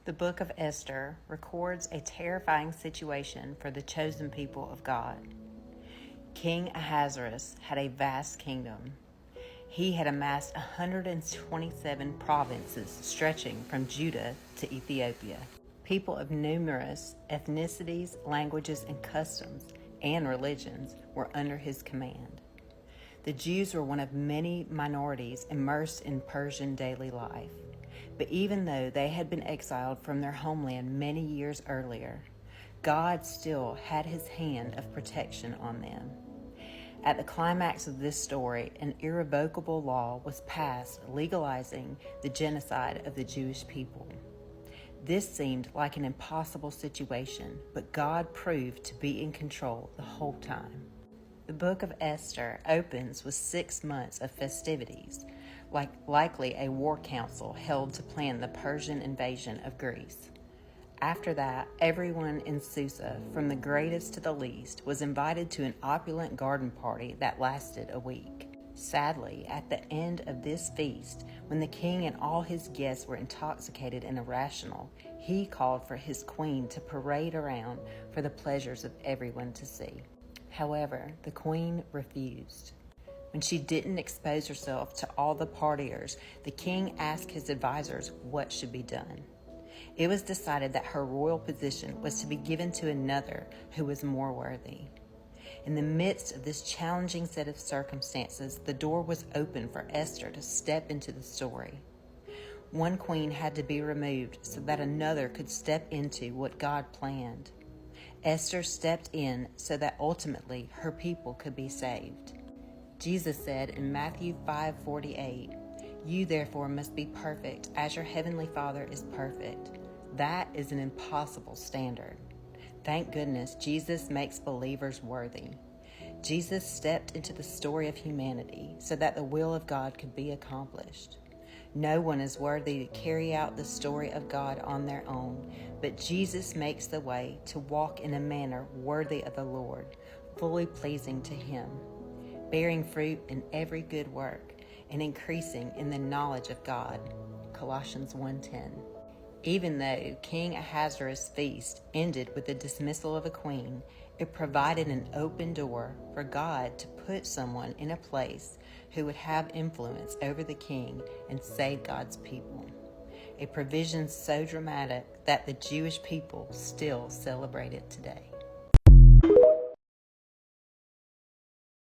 The book of Esther records a terrifying situation for the chosen people of God. King Ahasuerus had a vast kingdom. He had amassed 127 provinces stretching from Judah to Ethiopia. People of numerous ethnicities, languages, and customs and religions were under his command. The Jews were one of many minorities immersed in Persian daily life. But even though they had been exiled from their homeland many years earlier, God still had his hand of protection on them. At the climax of this story, an irrevocable law was passed legalizing the genocide of the Jewish people. This seemed like an impossible situation, but God proved to be in control the whole time. The book of Esther opens with 6 months of festivities, likely a war council held to plan the Persian invasion of Greece. After that, everyone in Susa, from the greatest to the least, was invited to an opulent garden party that lasted a week. Sadly, at the end of this feast, when the king and all his guests were intoxicated and irrational, he called for his queen to parade around for the pleasures of everyone to see. However, the queen refused. When she didn't expose herself to all the partiers, the king asked his advisors what should be done. It was decided that her royal position was to be given to another who was more worthy. In the midst of this challenging set of circumstances, the door was open for Esther to step into the story. One queen had to be removed so that another could step into what God planned. Esther stepped in so that ultimately her people could be saved. Jesus said in Matthew 5:48, "You therefore must be perfect as your heavenly Father is perfect." That is an impossible standard. Thank goodness Jesus makes believers worthy. Jesus stepped into the story of humanity so that the will of God could be accomplished. No one is worthy to carry out the story of God on their own, but Jesus makes the way to walk in a manner worthy of the Lord, fully pleasing to Him, bearing fruit in every good work, and increasing in the knowledge of God. Colossians 1:10. Even though King Ahasuerus' feast ended with the dismissal of a queen, it provided an open door for God to put someone in a place who would have influence over the king and save God's people. A provision so dramatic that the Jewish people still celebrate it today.